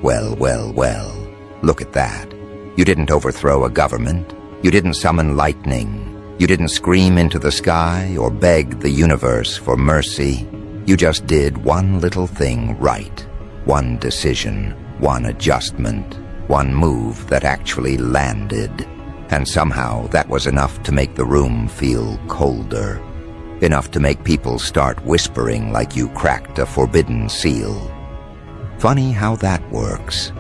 Well, well, well, look at that. You didn't overthrow a government. You didn't summon lightning. You didn't scream into the sky or beg the universe for mercy. You just did one little thing right. One decision, one adjustment, one move that actually landed. And somehow that was enough to make the room feel colder. Enough to make people start whispering like you cracked a forbidden seal. Funny how that works.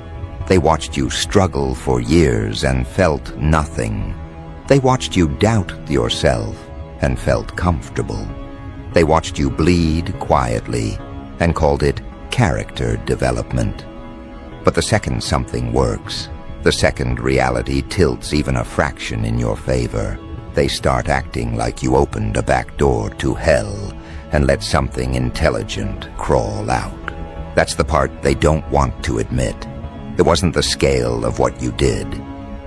They watched you struggle for years and felt nothing. They watched you doubt yourself and felt comfortable. They watched you bleed quietly and called it character development. But the second something works, the second reality tilts even a fraction in your favor, they start acting like you opened a back door to hell and let something intelligent crawl out. That's the part they don't want to admit. It wasn't the scale of what you did.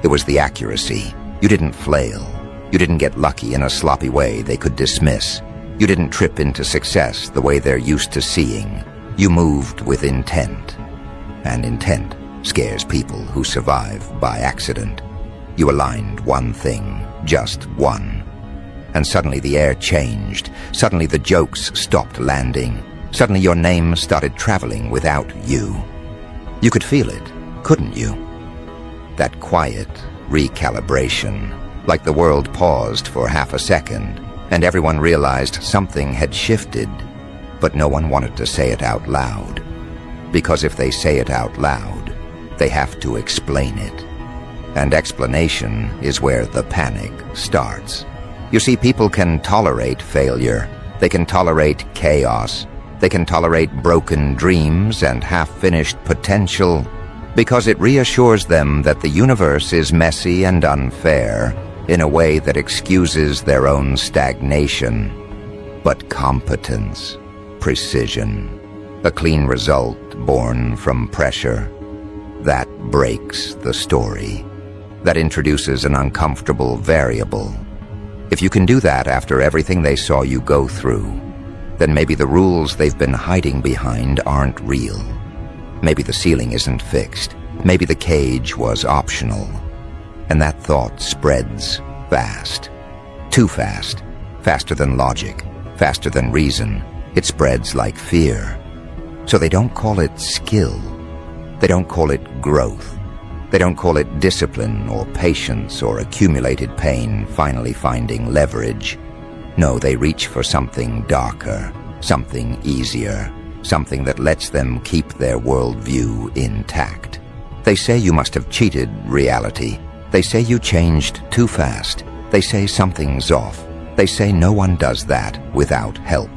It was the accuracy. You didn't flail. You didn't get lucky in a sloppy way they could dismiss. You didn't trip into success the way they're used to seeing. You moved with intent. And intent scares people who survive by accident. You aligned one thing, just one. And suddenly the air changed. Suddenly the jokes stopped landing. Suddenly your name started traveling without you. You could feel it, couldn't you? That quiet recalibration, like the world paused for half a second, and everyone realized something had shifted, but no one wanted to say it out loud. Because if they say it out loud, they have to explain it. And explanation is where the panic starts. You see, people can tolerate failure. They can tolerate chaos. They can tolerate broken dreams and half-finished potential because it reassures them that the universe is messy and unfair in a way that excuses their own stagnation. But competence, precision, a clean result born from pressure, that breaks the story. That introduces an uncomfortable variable. If you can do that after everything they saw you go through, then maybe the rules they've been hiding behind aren't real. Maybe the ceiling isn't fixed. Maybe the cage was optional. And that thought spreads fast. Too fast. Faster than logic. Faster than reason. It spreads like fear. So they don't call it skill. They don't call it growth. They don't call it discipline or patience or accumulated pain finally finding leverage. No, they reach for something darker, something easier, something that lets them keep their worldview intact. They say you must have cheated reality. They say you changed too fast. They say something's off. They say no one does that without help.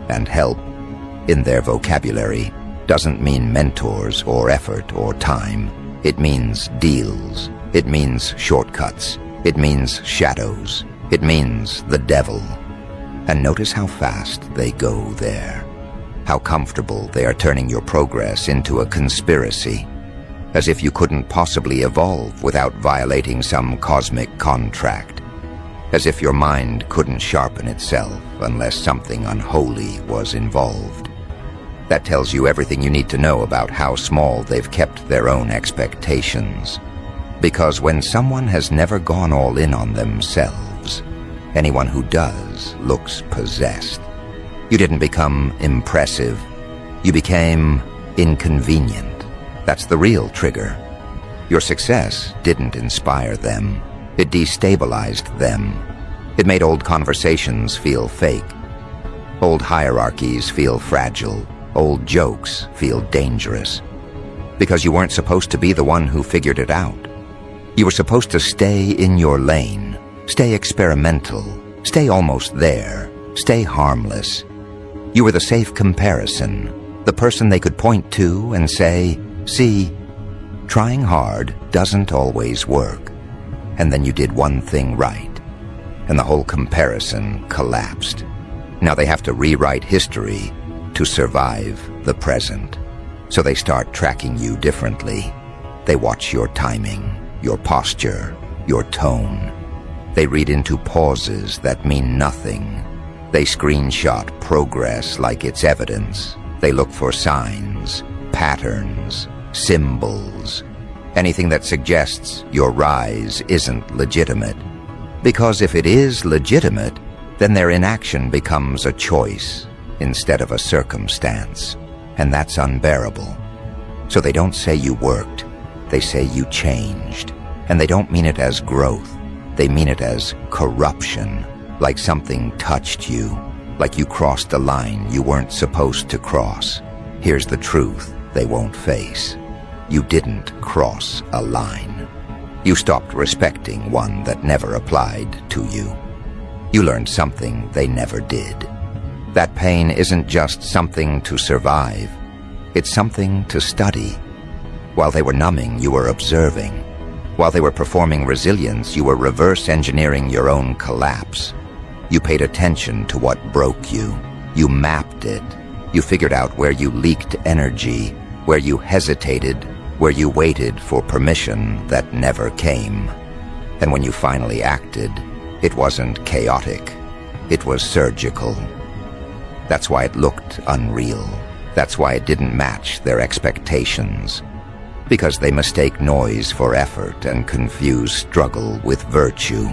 And help, in their vocabulary, doesn't mean mentors or effort or time. It means deals. It means shortcuts. It means shadows. It means the devil. And notice how fast they go there. How comfortable they are turning your progress into a conspiracy. As if you couldn't possibly evolve without violating some cosmic contract. As if your mind couldn't sharpen itself unless something unholy was involved. That tells you everything you need to know about how small they've kept their own expectations. Because when someone has never gone all in on themselves, anyone who does looks possessed. You didn't become impressive. You became inconvenient. That's the real trigger. Your success didn't inspire them. It destabilized them. It made old conversations feel fake. Old hierarchies feel fragile. Old jokes feel dangerous. Because you weren't supposed to be the one who figured it out. You were supposed to stay in your lane. Stay experimental. Stay almost there. Stay harmless. You were the safe comparison. The person they could point to and say, see, trying hard doesn't always work. And then you did one thing right. And the whole comparison collapsed. Now they have to rewrite history to survive the present. So they start tracking you differently. They watch your timing, your posture, your tone. They read into pauses that mean nothing. They screenshot progress like it's evidence. They look for signs, patterns, symbols, anything that suggests your rise isn't legitimate. Because if it is legitimate, then their inaction becomes a choice instead of a circumstance, and that's unbearable. So they don't say you worked, they say you changed, and they don't mean it as growth, they mean it as corruption, like something touched you, like you crossed a line you weren't supposed to cross. Here's the truth they won't face. You didn't cross a line. You stopped respecting one that never applied to you. You learned something they never did. That pain isn't just something to survive. It's something to study. While they were numbing, you were observing. While they were performing resilience, you were reverse engineering your own collapse. You paid attention to what broke you. You mapped it. You figured out where you leaked energy, where you hesitated, where you waited for permission that never came. And when you finally acted, it wasn't chaotic. It was surgical. That's why it looked unreal. That's why it didn't match their expectations. Because they mistake noise for effort and confuse struggle with virtue.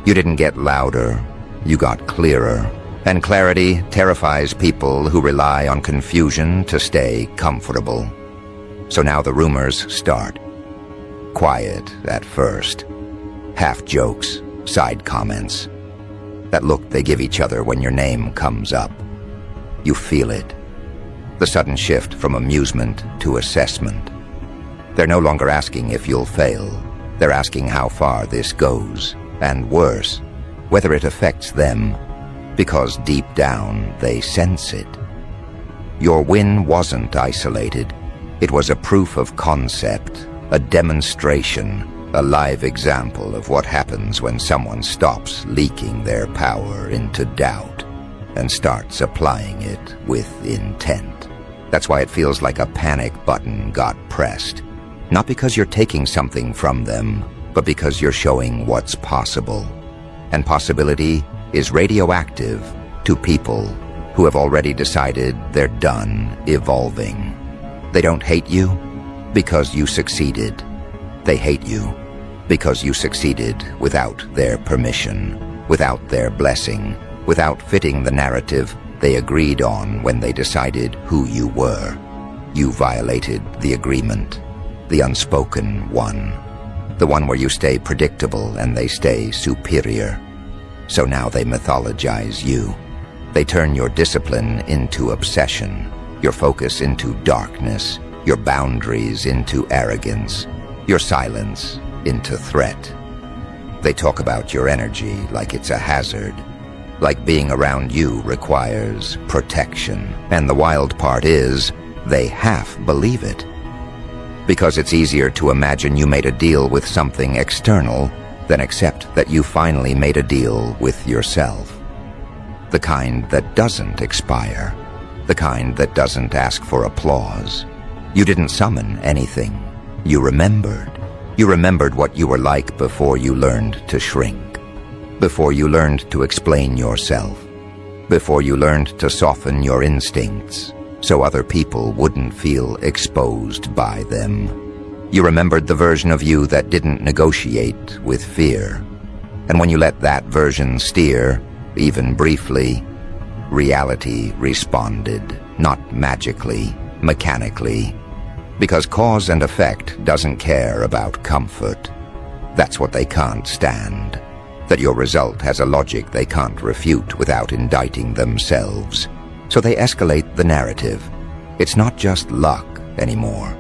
You didn't get louder, you got clearer. And clarity terrifies people who rely on confusion to stay comfortable. So now the rumors start. Quiet at first. Half jokes, side comments. That look they give each other when your name comes up. You feel it. The sudden shift from amusement to assessment. They're no longer asking if you'll fail. They're asking how far this goes. And worse, whether it affects them. Because deep down, they sense it. Your win wasn't isolated. It was a proof of concept, a demonstration, a live example of what happens when someone stops leaking their power into doubt and starts applying it with intent. That's why it feels like a panic button got pressed. Not because you're taking something from them, but because you're showing what's possible. And possibility is radioactive to people who have already decided they're done evolving. They don't hate you because you succeeded. They hate you because you succeeded without their permission, without their blessing, without fitting the narrative they agreed on when they decided who you were. You violated the agreement, the unspoken one, the one where you stay predictable and they stay superior. So now they mythologize you. They turn your discipline into obsession, your focus into darkness, your boundaries into arrogance, your silence into threat. They talk about your energy like it's a hazard, like being around you requires protection. And the wild part is, they half believe it. Because it's easier to imagine you made a deal with something external than accept that you finally made a deal with yourself. The kind that doesn't expire. The kind that doesn't ask for applause. You didn't summon anything. You remembered. You remembered what you were like before you learned to shrink. Before you learned to explain yourself. Before you learned to soften your instincts so other people wouldn't feel exposed by them. You remembered the version of you that didn't negotiate with fear. And when you let that version steer, even briefly, reality responded, not magically, mechanically. Because cause and effect doesn't care about comfort. That's what they can't stand. That your result has a logic they can't refute without indicting themselves. So they escalate the narrative. It's not just luck anymore.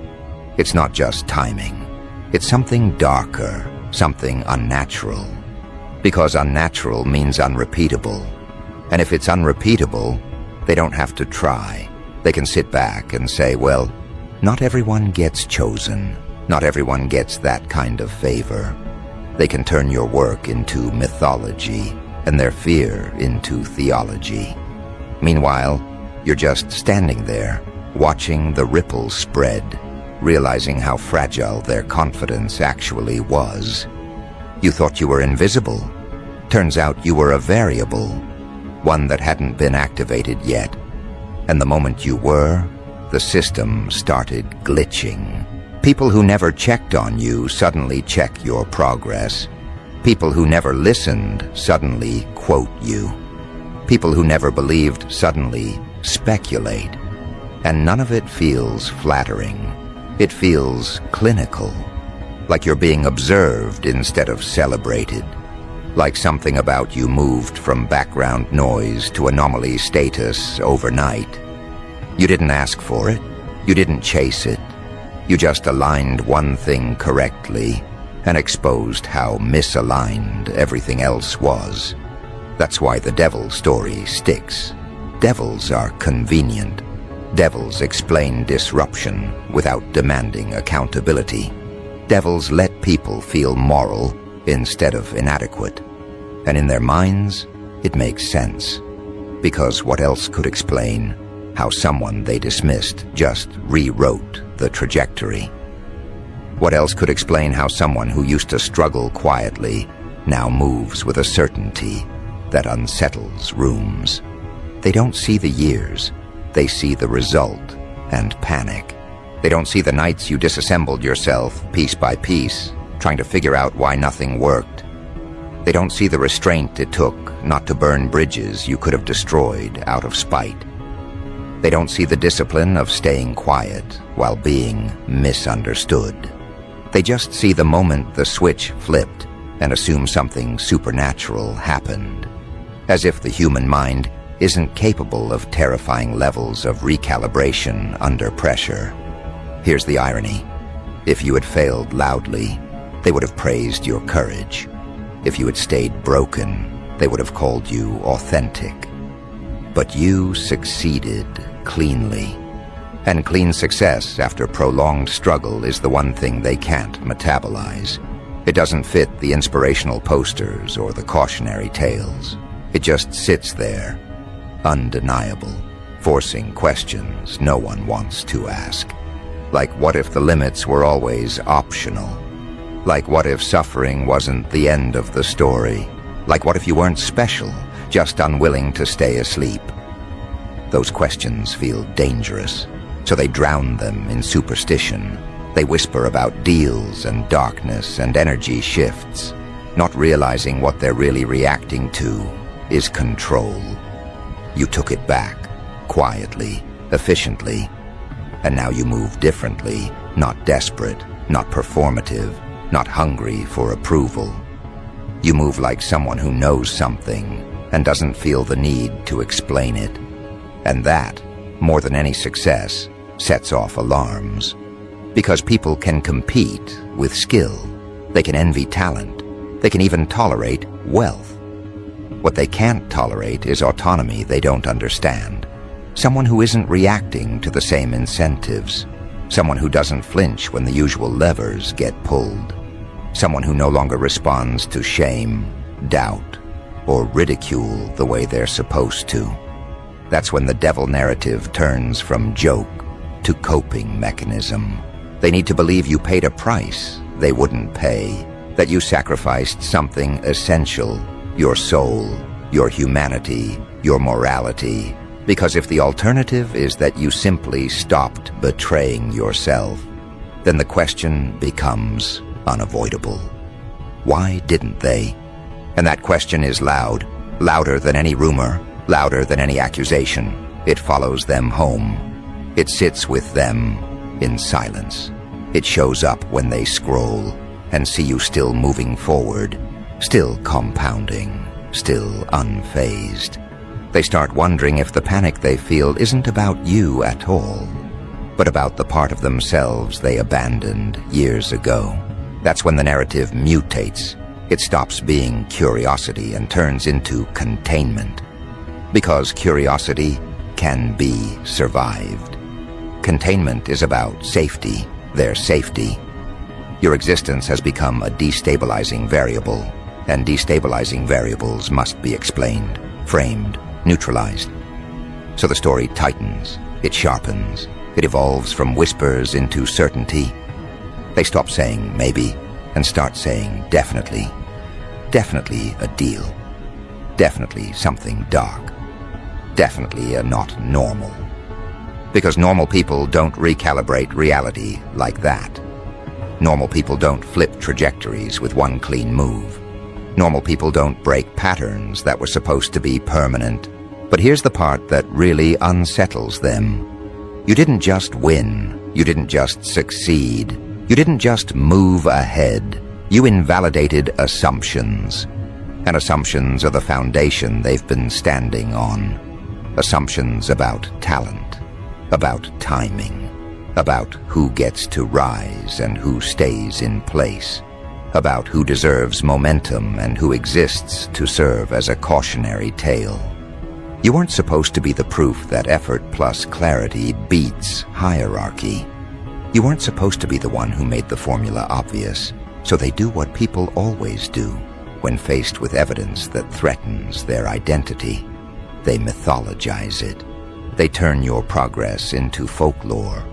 It's not just timing. It's something darker, something unnatural. Because unnatural means unrepeatable. And if it's unrepeatable, they don't have to try. They can sit back and say, well, not everyone gets chosen. Not everyone gets that kind of favor. They can turn your work into mythology and their fear into theology. Meanwhile, you're just standing there, watching the ripples spread, realizing how fragile their confidence actually was. You thought you were invisible. Turns out you were a variable, one that hadn't been activated yet. And the moment you were, the system started glitching. People who never checked on you suddenly check your progress. People who never listened suddenly quote you. People who never believed suddenly speculate. And none of it feels flattering. It feels clinical, like you're being observed instead of celebrated, like something about you moved from background noise to anomaly status overnight. You didn't ask for it. You didn't chase it. You just aligned one thing correctly and exposed how misaligned everything else was. That's why the devil story sticks. Devils are convenient. Devils explain disruption without demanding accountability. Devils let people feel moral instead of inadequate. And in their minds, it makes sense. Because what else could explain how someone they dismissed just rewrote the trajectory? What else could explain how someone who used to struggle quietly now moves with a certainty that unsettles rooms? They don't see the years. They see the result and panic. They don't see the nights you disassembled yourself piece by piece, trying to figure out why nothing worked. They don't see the restraint it took not to burn bridges you could have destroyed out of spite. They don't see the discipline of staying quiet while being misunderstood. They just see the moment the switch flipped and assume something supernatural happened, as if the human mind isn't capable of terrifying levels of recalibration under pressure. Here's the irony. If you had failed loudly, they would have praised your courage. If you had stayed broken, they would have called you authentic. But you succeeded cleanly. And clean success after prolonged struggle is the one thing they can't metabolize. It doesn't fit the inspirational posters or the cautionary tales. It just sits there, undeniable, forcing questions no one wants to ask. Like, what if the limits were always optional? Like, what if suffering wasn't the end of the story? Like, what if you weren't special, just unwilling to stay asleep? Those questions feel dangerous, so they drown them in superstition. They whisper about deals and darkness and energy shifts, not realizing what they're really reacting to is control. You took it back, quietly, efficiently, and now you move differently, not desperate, not performative, not hungry for approval. You move like someone who knows something and doesn't feel the need to explain it. And that, more than any success, sets off alarms. Because people can compete with skill. They can envy talent. They can even tolerate wealth. What they can't tolerate is autonomy they don't understand. Someone who isn't reacting to the same incentives. Someone who doesn't flinch when the usual levers get pulled. Someone who no longer responds to shame, doubt, or ridicule the way they're supposed to. That's when the devil narrative turns from joke to coping mechanism. They need to believe you paid a price they wouldn't pay, that you sacrificed something essential, your soul, your humanity, your morality. Because if the alternative is that you simply stopped betraying yourself, then the question becomes unavoidable. Why didn't they? And that question is loud, louder than any rumor, louder than any accusation. It follows them home. It sits with them in silence. It shows up when they scroll and see you still moving forward, still compounding, still unfazed. They start wondering if the panic they feel isn't about you at all, but about the part of themselves they abandoned years ago. That's when the narrative mutates. It stops being curiosity and turns into containment. Because curiosity can be survived. Containment is about safety, their safety. Your existence has become a destabilizing variable, and destabilizing variables must be explained, framed, neutralized. So the story tightens, it sharpens, it evolves from whispers into certainty. They stop saying maybe and start saying definitely. Definitely a deal. Definitely something dark. Definitely a not normal. Because normal people don't recalibrate reality like that. Normal people don't flip trajectories with one clean move. Normal people don't break patterns that were supposed to be permanent. But here's the part that really unsettles them. You didn't just win. You didn't just succeed. You didn't just move ahead. You invalidated assumptions. And assumptions are the foundation they've been standing on. Assumptions about talent, about timing, about who gets to rise and who stays in place, about who deserves momentum and who exists to serve as a cautionary tale. You weren't supposed to be the proof that effort plus clarity beats hierarchy. You weren't supposed to be the one who made the formula obvious, so they do what people always do when faced with evidence that threatens their identity. They mythologize it. They turn your progress into folklore.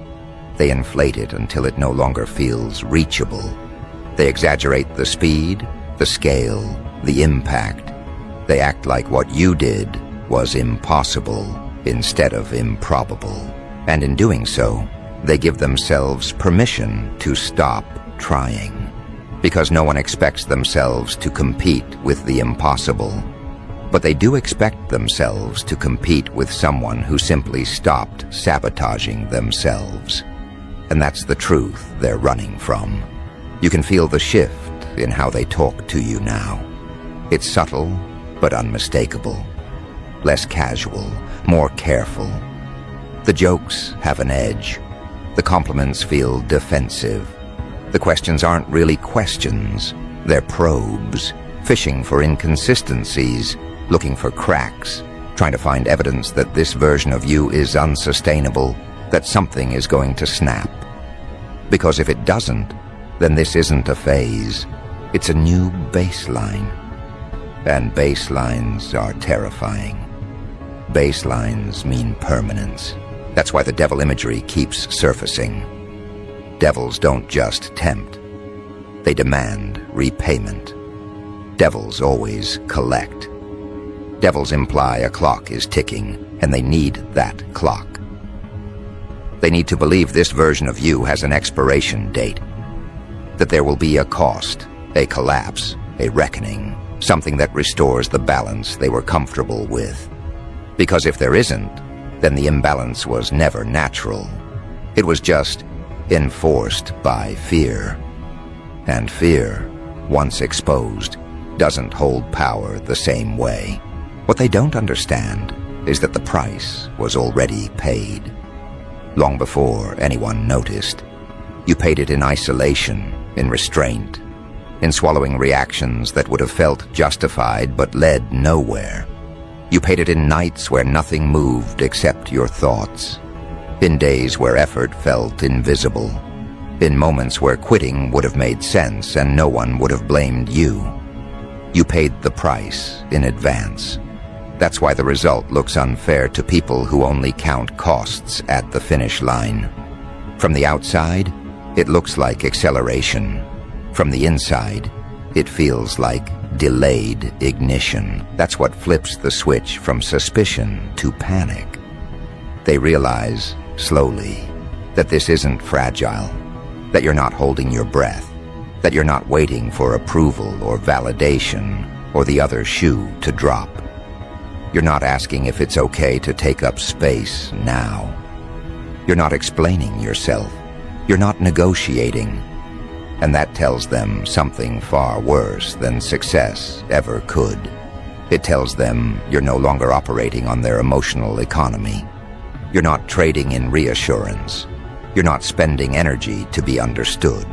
They inflate it until it no longer feels reachable. They exaggerate the speed, the scale, the impact. They act like what you did was impossible instead of improbable. And in doing so, they give themselves permission to stop trying. Because no one expects themselves to compete with the impossible. But they do expect themselves to compete with someone who simply stopped sabotaging themselves. And that's the truth they're running from. You can feel the shift in how they talk to you now. It's subtle, but unmistakable. Less casual, more careful. The jokes have an edge. The compliments feel defensive. The questions aren't really questions. They're probes, fishing for inconsistencies, looking for cracks, trying to find evidence that this version of you is unsustainable, that something is going to snap. Because if it doesn't, then this isn't a phase. It's a new baseline. And baselines are terrifying. Baselines mean permanence. That's why the devil imagery keeps surfacing. Devils don't just tempt. They demand repayment. Devils always collect. Devils imply a clock is ticking, and they need that clock. They need to believe this version of you has an expiration date, that there will be a cost, a collapse, a reckoning, something that restores the balance they were comfortable with. Because if there isn't, then the imbalance was never natural. It was just enforced by fear. And fear, once exposed, doesn't hold power the same way. What they don't understand is that the price was already paid. Long before anyone noticed. You paid it in isolation, in restraint, in swallowing reactions that would have felt justified but led nowhere. You paid it in nights where nothing moved except your thoughts, in days where effort felt invisible, in moments where quitting would have made sense and no one would have blamed you. You paid the price in advance. That's why the result looks unfair to people who only count costs at the finish line. From the outside, it looks like acceleration. From the inside, it feels like delayed ignition. That's what flips the switch from suspicion to panic. They realize, slowly, that this isn't fragile, that you're not holding your breath, that you're not waiting for approval or validation or the other shoe to drop. You're not asking if it's okay to take up space now. You're not explaining yourself. You're not negotiating. And that tells them something far worse than success ever could. It tells them you're no longer operating on their emotional economy. You're not trading in reassurance. You're not spending energy to be understood.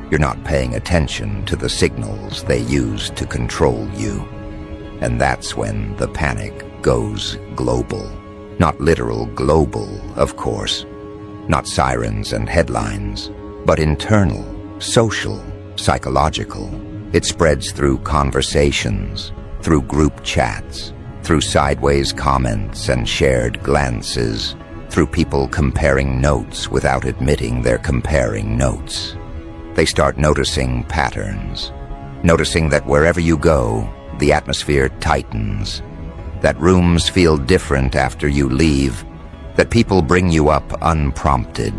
You're not paying attention to the signals they use to control you. And that's when the panic goes global. Not literal global, of course. Not sirens and headlines, but internal, social, psychological. It spreads through conversations, through group chats, through sideways comments and shared glances, through people comparing notes without admitting they're comparing notes. They start noticing patterns, noticing that wherever you go, the atmosphere tightens, that rooms feel different after you leave, that people bring you up unprompted,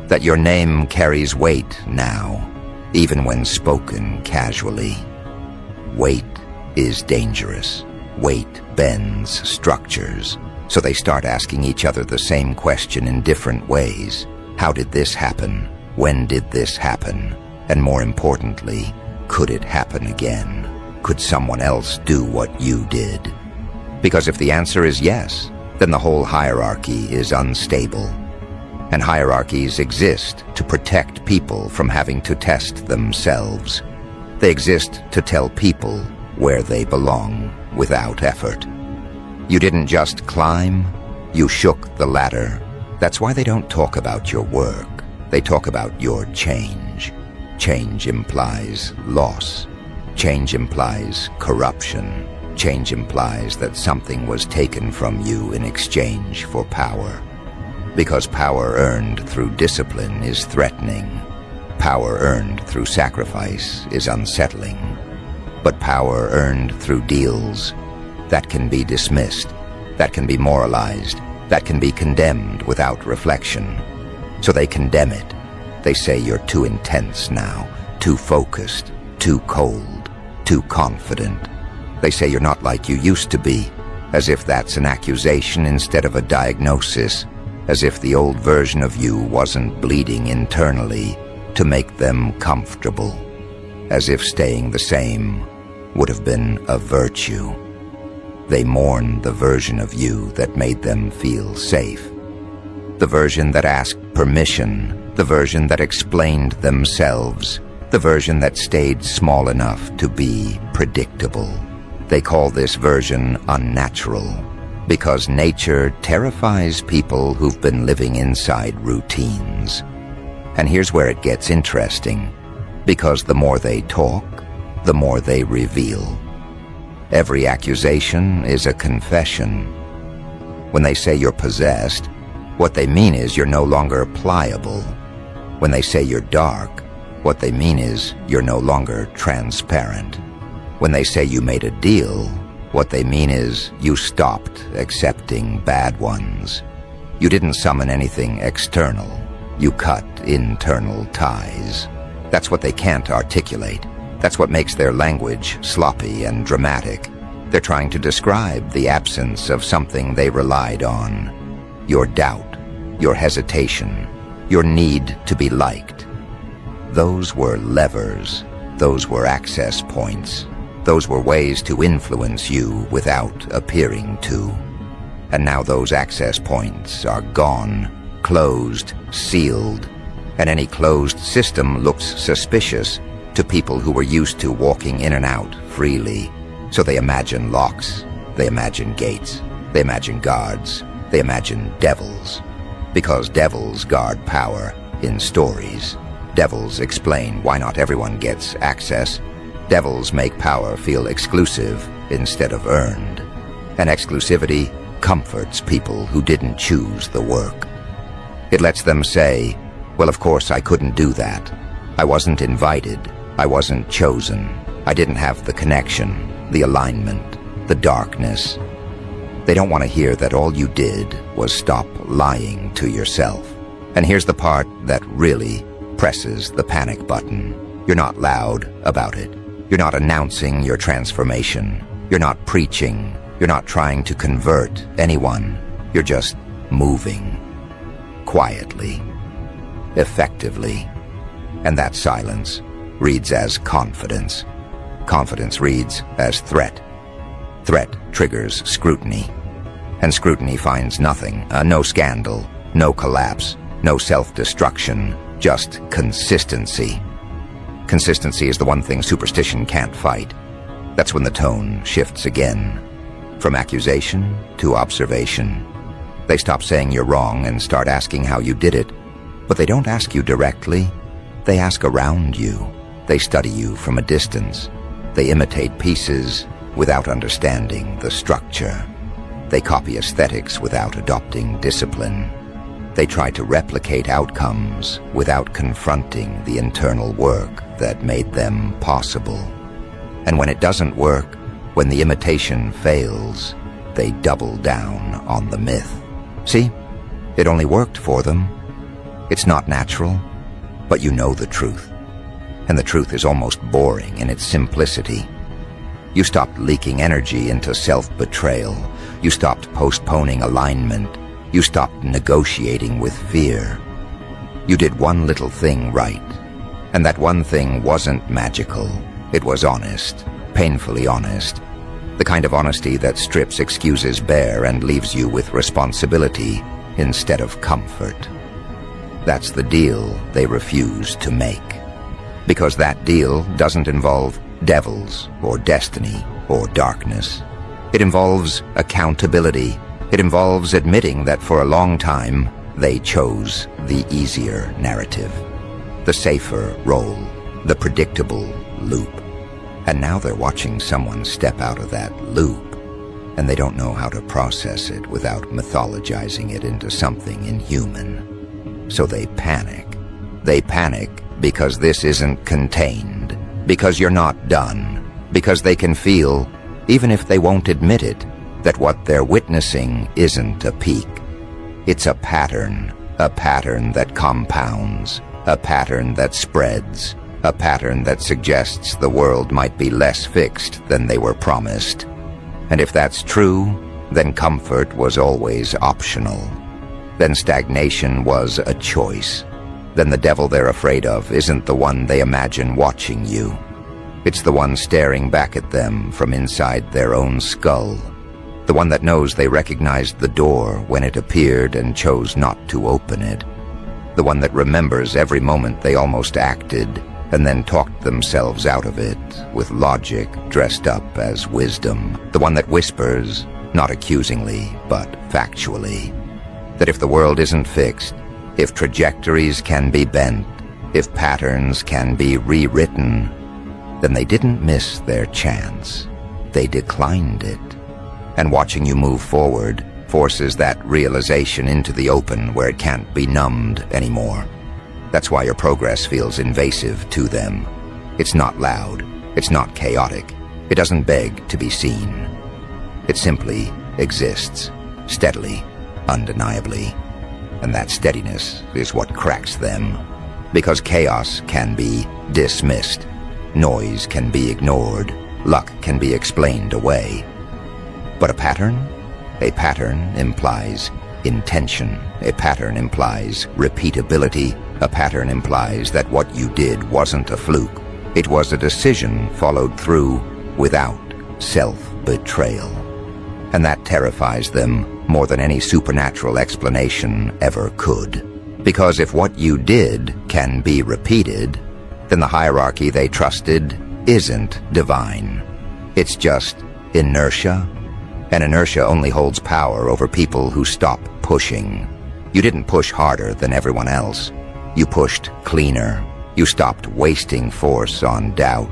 that your name carries weight now, even when spoken casually. Weight is dangerous. Weight bends structures, so they start asking each other the same question in different ways. How did this happen? When did this happen? And more importantly, could it happen again? Could someone else do what you did? Because if the answer is yes, then the whole hierarchy is unstable. And hierarchies exist to protect people from having to test themselves. They exist to tell people where they belong without effort. You didn't just climb, you shook the ladder. That's why they don't talk about your work. They talk about your change. Change implies loss. Change implies corruption. Change implies that something was taken from you in exchange for power. Because power earned through discipline is threatening. Power earned through sacrifice is unsettling. But power earned through deals, that can be dismissed, that can be moralized, that can be condemned without reflection. So they condemn it. They say you're too intense now, too focused, too cold, too confident. They say you're not like you used to be, as if that's an accusation instead of a diagnosis, as if the old version of you wasn't bleeding internally to make them comfortable, as if staying the same would have been a virtue. They mourn the version of you that made them feel safe, the version that asked permission, the version that explained themselves, the version that stayed small enough to be predictable. They call this version unnatural, because nature terrifies people who've been living inside routines. And here's where it gets interesting, because the more they talk, the more they reveal. Every accusation is a confession. When they say you're possessed, what they mean is you're no longer pliable. When they say you're dark, what they mean is you're no longer transparent. When they say you made a deal, what they mean is you stopped accepting bad ones. You didn't summon anything external. You cut internal ties. That's what they can't articulate. That's what makes their language sloppy and dramatic. They're trying to describe the absence of something they relied on. Your doubt, your hesitation, your need to be liked. Those were levers. Those were access points. Those were ways to influence you without appearing to. And now those access points are gone, closed, sealed, and any closed system looks suspicious to people who were used to walking in and out freely. So they imagine locks, they imagine gates, they imagine guards, they imagine devils. Because devils guard power in stories. Devils explain why not everyone gets access. Devils make power feel exclusive instead of earned. And exclusivity comforts people who didn't choose the work. It lets them say, well, of course I couldn't do that. I wasn't invited. I wasn't chosen. I didn't have the connection, the alignment, the darkness. They don't want to hear that all you did was stop lying to yourself. And here's the part that really presses the panic button. You're not loud about it. You're not announcing your transformation. You're not preaching. You're not trying to convert anyone. You're just moving. Quietly. Effectively. And that silence reads as confidence. Confidence reads as threat. Threat triggers scrutiny. And scrutiny finds nothing. No scandal. No collapse. No self-destruction. Just consistency. Consistency is the one thing superstition can't fight. That's when the tone shifts again. From accusation to observation. They stop saying you're wrong and start asking how you did it. But they don't ask you directly. They ask around you. They study you from a distance. They imitate pieces without understanding the structure. They copy aesthetics without adopting discipline. They try to replicate outcomes without confronting the internal work that made them possible. And when it doesn't work, when the imitation fails, they double down on the myth. See? It only worked for them. It's not natural, but you know the truth. And the truth is almost boring in its simplicity. You stopped leaking energy into self-betrayal. You stopped postponing alignment. You stopped negotiating with fear. You did one little thing right. And that one thing wasn't magical. It was honest, painfully honest. The kind of honesty that strips excuses bare and leaves you with responsibility instead of comfort. That's the deal they refuse to make. Because that deal doesn't involve devils or destiny or darkness. It involves accountability. It involves admitting that for a long time they chose the easier narrative, the safer role, the predictable loop. And now they're watching someone step out of that loop, and they don't know how to process it without mythologizing it into something inhuman. So they panic. They panic because this isn't contained, because you're not done, because they can feel, even if they won't admit it, that what they're witnessing isn't a peak. It's a pattern that compounds, a pattern that spreads, a pattern that suggests the world might be less fixed than they were promised. And if that's true, then comfort was always optional. Then stagnation was a choice. Then the devil they're afraid of isn't the one they imagine watching you. It's the one staring back at them from inside their own skull. The one that knows they recognized the door when it appeared and chose not to open it. The one that remembers every moment they almost acted and then talked themselves out of it with logic dressed up as wisdom. The one that whispers, not accusingly, but factually, that if the world isn't fixed, if trajectories can be bent, if patterns can be rewritten, then they didn't miss their chance. They declined it. And watching you move forward forces that realization into the open where it can't be numbed anymore. That's why your progress feels invasive to them. It's not loud. It's not chaotic. It doesn't beg to be seen. It simply exists, steadily, undeniably. And that steadiness is what cracks them. Because chaos can be dismissed. Noise can be ignored. Luck can be explained away. But a pattern? A pattern implies intention. A pattern implies repeatability. A pattern implies that what you did wasn't a fluke. It was a decision followed through without self-betrayal. And that terrifies them more than any supernatural explanation ever could. Because if what you did can be repeated, then the hierarchy they trusted isn't divine. It's just inertia. And inertia only holds power over people who stop pushing. You didn't push harder than everyone else. You pushed cleaner. You stopped wasting force on doubt,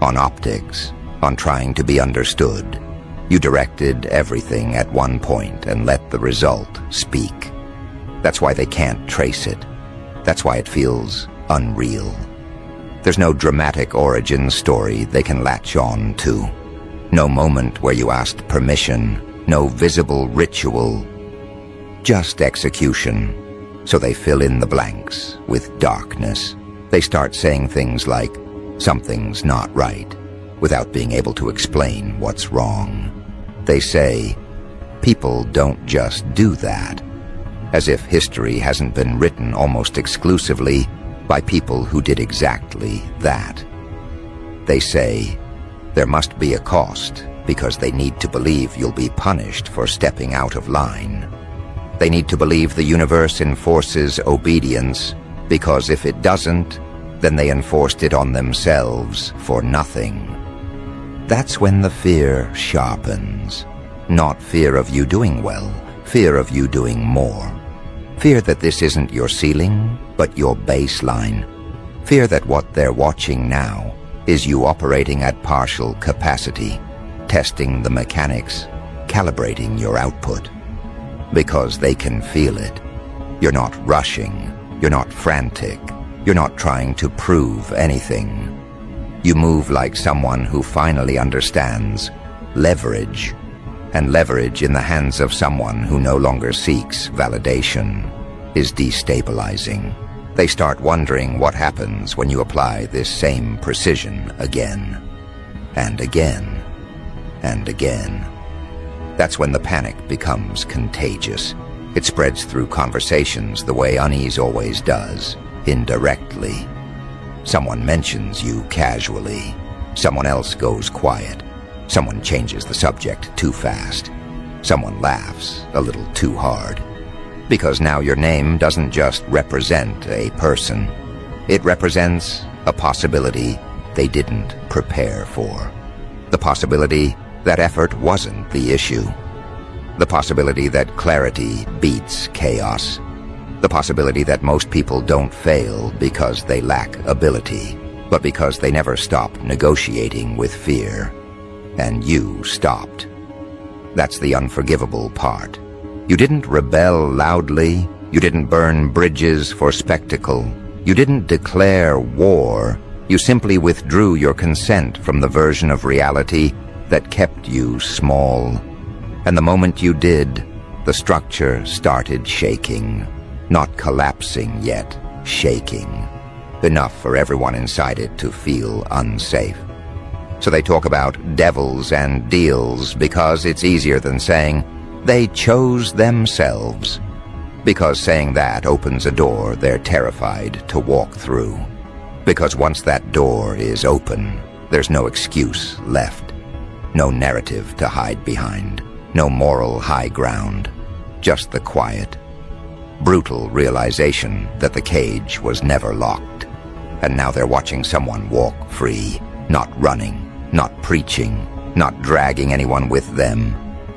on optics, on trying to be understood. You directed everything at one point and let the result speak. That's why they can't trace it. That's why it feels unreal. There's no dramatic origin story they can latch on to. No moment where you asked permission, no visible ritual, just execution. So they fill in the blanks with darkness. They start saying things like, something's not right, without being able to explain what's wrong. They say, people don't just do that, as if history hasn't been written almost exclusively by people who did exactly that. They say, there must be a cost because they need to believe you'll be punished for stepping out of line. They need to believe the universe enforces obedience because if it doesn't, then they enforced it on themselves for nothing. That's when the fear sharpens. Not fear of you doing well, fear of you doing more. Fear that this isn't your ceiling, but your baseline. Fear that what they're watching now is you operating at partial capacity, testing the mechanics, calibrating your output. Because they can feel it. You're not rushing. You're not frantic. You're not trying to prove anything. You move like someone who finally understands leverage. And leverage in the hands of someone who no longer seeks validation is destabilizing. They start wondering what happens when you apply this same precision again, and again, and again. That's when the panic becomes contagious. It spreads through conversations the way unease always does, indirectly. Someone mentions you casually. Someone else goes quiet. Someone changes the subject too fast. Someone laughs a little too hard. Because now your name doesn't just represent a person. It represents a possibility they didn't prepare for. The possibility that effort wasn't the issue. The possibility that clarity beats chaos. The possibility that most people don't fail because they lack ability, but because they never stop negotiating with fear. And you stopped. That's the unforgivable part. You didn't rebel loudly. You didn't burn bridges for spectacle. You didn't declare war. You simply withdrew your consent from the version of reality that kept you small. And the moment you did, the structure started shaking. Not collapsing yet, shaking. Enough for everyone inside it to feel unsafe. So they talk about devils and deals because it's easier than saying they chose themselves. Because saying that opens a door they're terrified to walk through. Because once that door is open, there's no excuse left. No narrative to hide behind. No moral high ground. Just the quiet, brutal realization that the cage was never locked. And now they're watching someone walk free, not running, not preaching, not dragging anyone with them,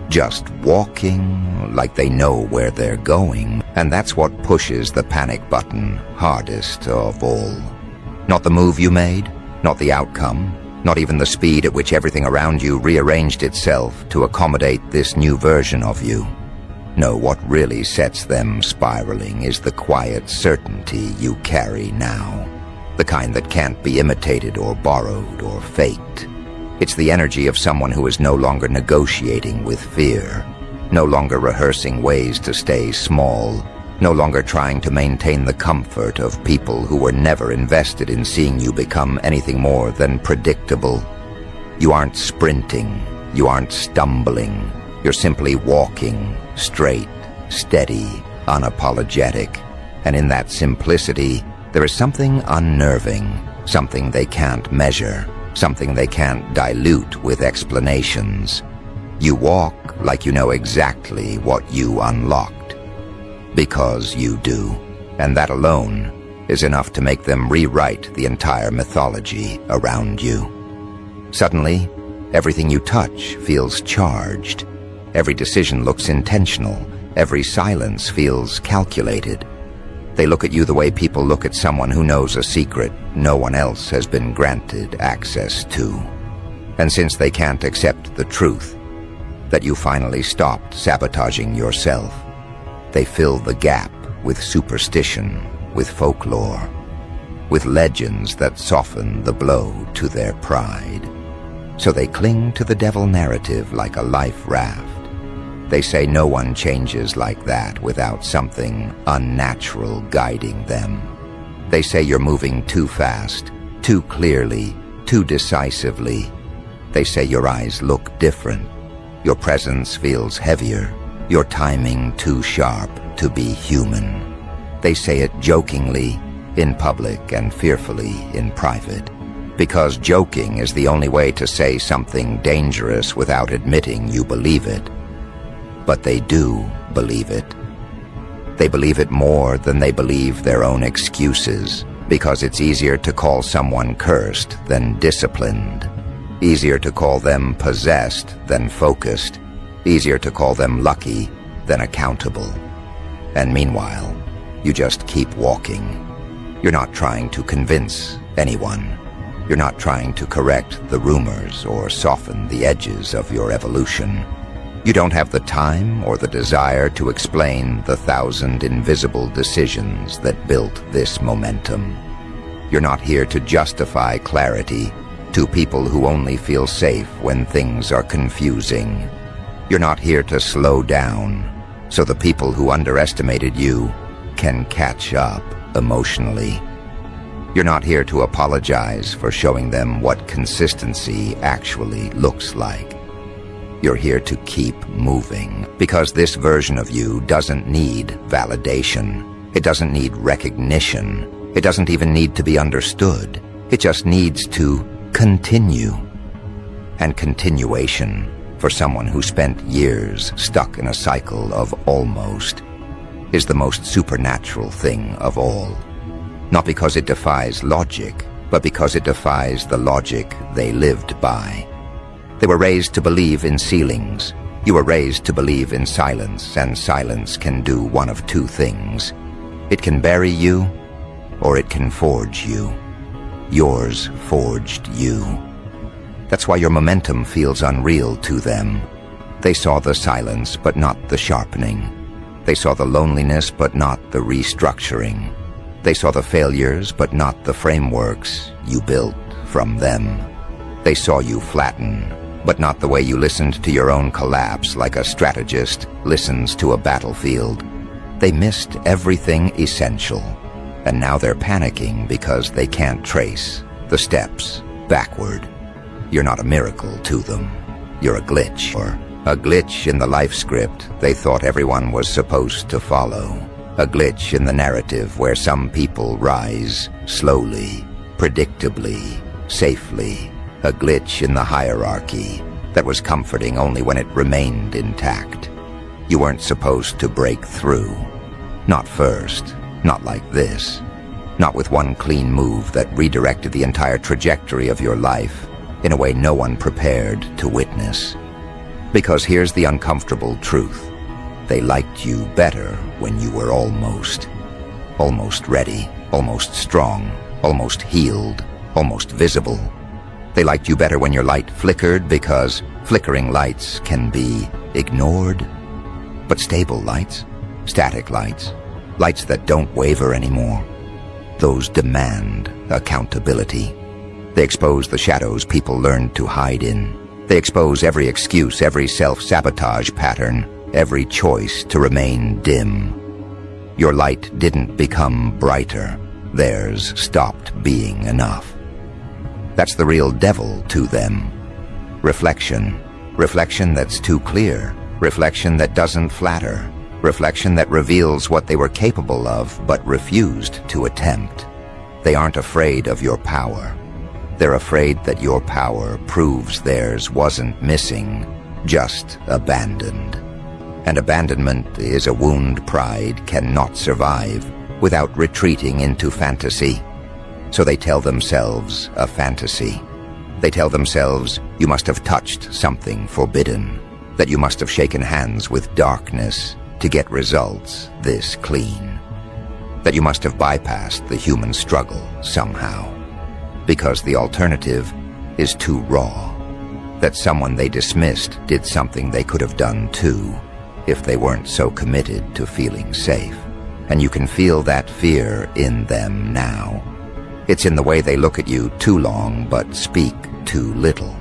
just walking like they know where they're going. And that's what pushes the panic button hardest of all. Not the move you made, not the outcome, not even the speed at which everything around you rearranged itself to accommodate this new version of you. No, what really sets them spiraling is the quiet certainty you carry now. The kind that can't be imitated or borrowed or faked. It's the energy of someone who is no longer negotiating with fear, no longer rehearsing ways to stay small, no longer trying to maintain the comfort of people who were never invested in seeing you become anything more than predictable. You aren't sprinting, you aren't stumbling, you're simply walking, straight, steady, unapologetic. And in that simplicity, there is something unnerving, something they can't measure, something they can't dilute with explanations. You walk like you know exactly what you unlocked. Because you do. And that alone is enough to make them rewrite the entire mythology around you. Suddenly, everything you touch feels charged. Every decision looks intentional. Every silence feels calculated. They look at you the way people look at someone who knows a secret no one else has been granted access to. And since they can't accept the truth, that you finally stopped sabotaging yourself, they fill the gap with superstition, with folklore, with legends that soften the blow to their pride. So they cling to the devil narrative like a life raft. They say no one changes like that without something unnatural guiding them. They say you're moving too fast, too clearly, too decisively. They say your eyes look different. Your presence feels heavier. Your timing too sharp to be human. They say it jokingly in public and fearfully in private. Because joking is the only way to say something dangerous without admitting you believe it. But they do believe it. They believe it more than they believe their own excuses, because it's easier to call someone cursed than disciplined, easier to call them possessed than focused, easier to call them lucky than accountable. And meanwhile, you just keep walking. You're not trying to convince anyone. You're not trying to correct the rumors or soften the edges of your evolution. You don't have the time or the desire to explain the 1,000 invisible decisions that built this momentum. You're not here to justify clarity to people who only feel safe when things are confusing. You're not here to slow down, so the people who underestimated you can catch up emotionally. You're not here to apologize for showing them what consistency actually looks like. You're here to keep moving, because this version of you doesn't need validation. It doesn't need recognition. It doesn't even need to be understood. It just needs to continue. And continuation, for someone who spent years stuck in a cycle of almost, is the most supernatural thing of all. Not because it defies logic, but because it defies the logic they lived by. They were raised to believe in ceilings. You were raised to believe in silence, and silence can do one of two things. It can bury you, or it can forge you. Yours forged you. That's why your momentum feels unreal to them. They saw the silence, but not the sharpening. They saw the loneliness, but not the restructuring. They saw the failures, but not the frameworks you built from them. They saw you flatten, but not the way you listened to your own collapse like a strategist listens to a battlefield. They missed everything essential, and now they're panicking because they can't trace the steps backward. You're not a miracle to them. You're a glitch, or a glitch in the life script they thought everyone was supposed to follow. A glitch in the narrative where some people rise slowly, predictably, safely. A glitch in the hierarchy that was comforting only when it remained intact. You weren't supposed to break through. Not first, not like this. Not with one clean move that redirected the entire trajectory of your life in a way no one prepared to witness. Because here's the uncomfortable truth. They liked you better when you were almost ready, almost strong, almost healed, almost visible. They liked you better when your light flickered, because flickering lights can be ignored. But stable lights, static lights, lights that don't waver anymore, those demand accountability. They expose the shadows people learned to hide in. They expose every excuse, every self-sabotage pattern, every choice to remain dim. Your light didn't become brighter. Theirs stopped being enough. That's the real devil to them. Reflection. Reflection that's too clear. Reflection that doesn't flatter. Reflection that reveals what they were capable of but refused to attempt. They aren't afraid of your power. They're afraid that your power proves theirs wasn't missing, just abandoned. And abandonment is a wound pride cannot survive without retreating into fantasy. So they tell themselves a fantasy. They tell themselves you must have touched something forbidden, that you must have shaken hands with darkness to get results this clean, that you must have bypassed the human struggle somehow, because the alternative is too raw, that someone they dismissed did something they could have done too, if they weren't so committed to feeling safe. And you can feel that fear in them now. It's in the way they look at you too long but speak too little.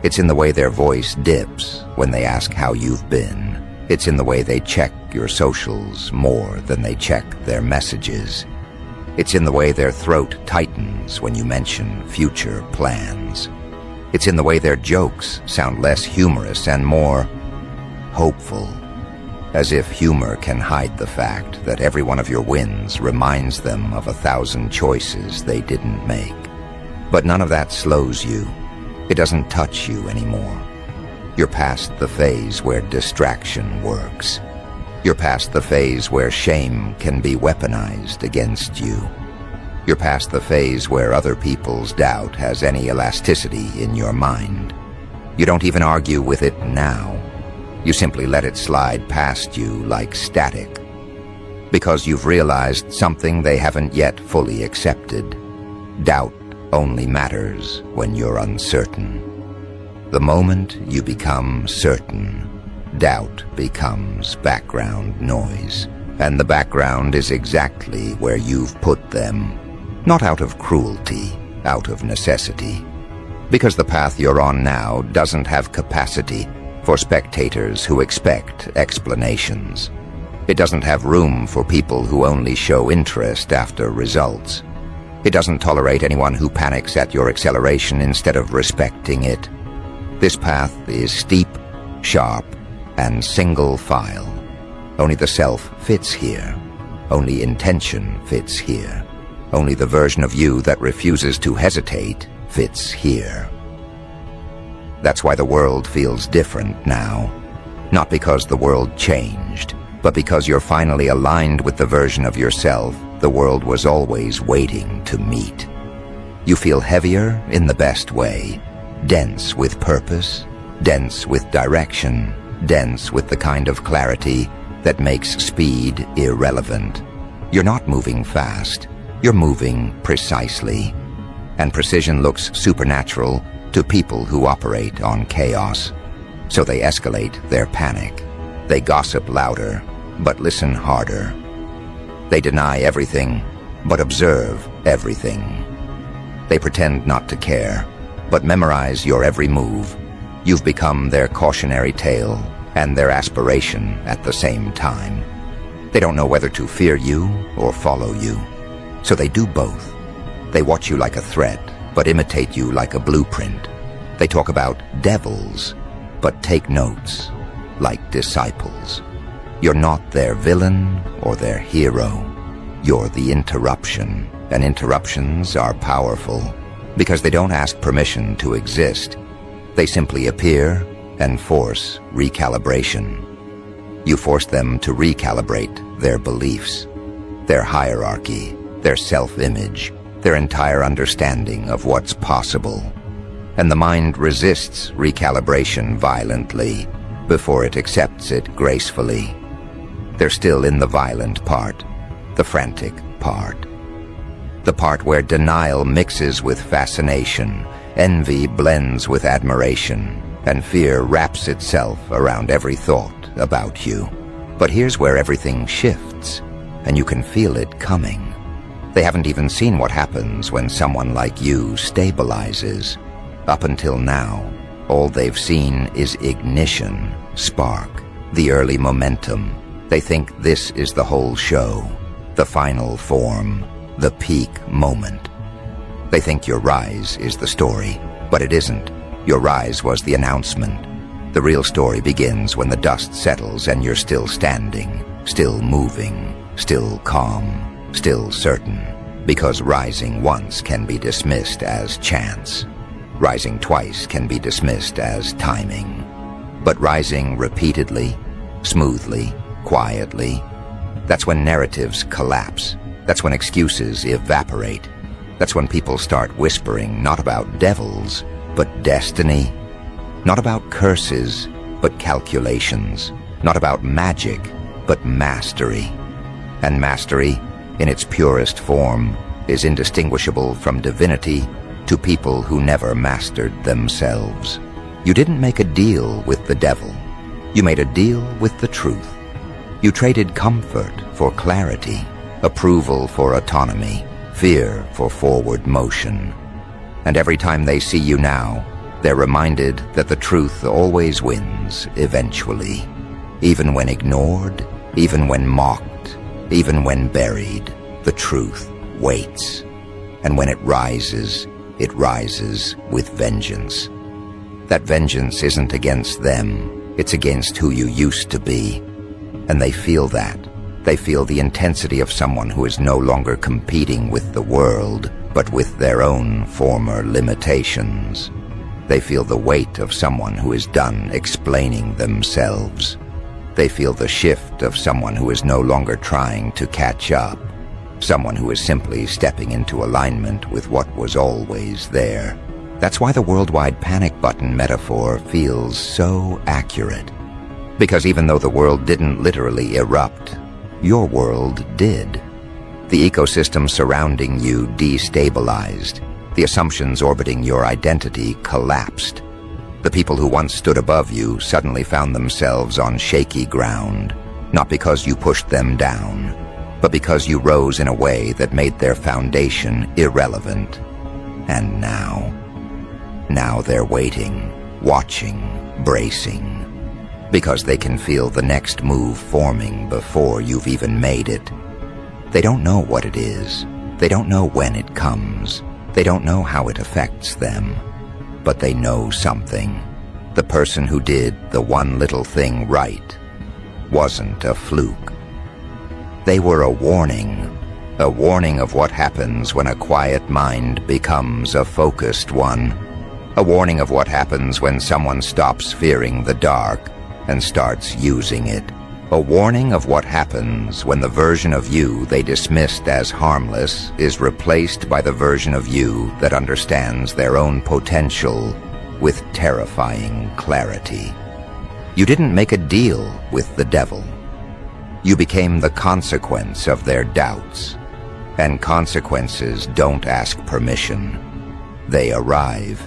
It's in the way their voice dips when they ask how you've been. It's in the way they check your socials more than they check their messages. It's in the way their throat tightens when you mention future plans. It's in the way their jokes sound less humorous and more hopeful, as if humor can hide the fact that every one of your wins reminds them of 1,000 choices they didn't make. But none of that slows you. It doesn't touch you anymore. You're past the phase where distraction works. You're past the phase where shame can be weaponized against you. You're past the phase where other people's doubt has any elasticity in your mind. You don't even argue with it now. You simply let it slide past you like static, because you've realized something they haven't yet fully accepted. Doubt only matters when you're uncertain. The moment you become certain, doubt becomes background noise, and the background is exactly where you've put them, not out of cruelty, out of necessity, because the path you're on now doesn't have capacity for spectators who expect explanations. It doesn't have room for people who only show interest after results. It doesn't tolerate anyone who panics at your acceleration instead of respecting it. This path is steep, sharp, and single file. Only the self fits here. Only intention fits here. Only the version of you that refuses to hesitate fits here. That's why the world feels different now. Not because the world changed, but because you're finally aligned with the version of yourself the world was always waiting to meet. You feel heavier in the best way, dense with purpose, dense with direction, dense with the kind of clarity that makes speed irrelevant. You're not moving fast, you're moving precisely. And precision looks supernatural to people who operate on chaos. So they escalate their panic. They gossip louder, but listen harder. They deny everything, but observe everything. They pretend not to care, but memorize your every move. You've become their cautionary tale and their aspiration at the same time. They don't know whether to fear you or follow you, so they do both. They watch you like a threat, but imitate you like a blueprint. They talk about devils, but take notes like disciples. You're not their villain or their hero. You're the interruption, and interruptions are powerful because they don't ask permission to exist. They simply appear and force recalibration. You force them to recalibrate their beliefs, their hierarchy, their self-image, their entire understanding of what's possible. And the mind resists recalibration violently before it accepts it gracefully. They're still in the violent part, the frantic part. The part where denial mixes with fascination, envy blends with admiration, and fear wraps itself around every thought about you. But here's where everything shifts, and you can feel it coming. They haven't even seen what happens when someone like you stabilizes. Up until now, all they've seen is ignition, spark, the early momentum. They think this is the whole show, the final form, the peak moment. They think your rise is the story, but it isn't. Your rise was the announcement. The real story begins when the dust settles and you're still standing, still moving, still calm, still certain. Because rising once can be dismissed as chance. Rising twice can be dismissed as timing. But rising repeatedly, smoothly, quietly, that's when narratives collapse. That's when excuses evaporate. That's when people start whispering not about devils, but destiny. Not about curses, but calculations. Not about magic, but mastery. And mastery, in its purest form, is indistinguishable from divinity to people who never mastered themselves. You didn't make a deal with the devil. You made a deal with the truth. You traded comfort for clarity, approval for autonomy, fear for forward motion. And every time they see you now, they're reminded that the truth always wins eventually. Even when ignored, even when mocked, even when buried, the truth waits. And when it rises with vengeance. That vengeance isn't against them, it's against who you used to be. And they feel that. They feel the intensity of someone who is no longer competing with the world, but with their own former limitations. They feel the weight of someone who is done explaining themselves. They feel the shift of someone who is no longer trying to catch up. Someone who is simply stepping into alignment with what was always there. That's why the worldwide panic button metaphor feels so accurate. Because even though the world didn't literally erupt, your world did. The ecosystem surrounding you destabilized. The assumptions orbiting your identity collapsed. The people who once stood above you suddenly found themselves on shaky ground, not because you pushed them down, but because you rose in a way that made their foundation irrelevant. And now they're waiting, watching, bracing, because they can feel the next move forming before you've even made it. They don't know what it is. They don't know when it comes. They don't know how it affects them. But they know something. The person who did the one little thing right wasn't a fluke. They were a warning of what happens when a quiet mind becomes a focused one, a warning of what happens when someone stops fearing the dark and starts using it, a warning of what happens when the version of you they dismissed as harmless is replaced by the version of you that understands their own potential with terrifying clarity. You didn't make a deal with the devil. You became the consequence of their doubts. And consequences don't ask permission. They arrive.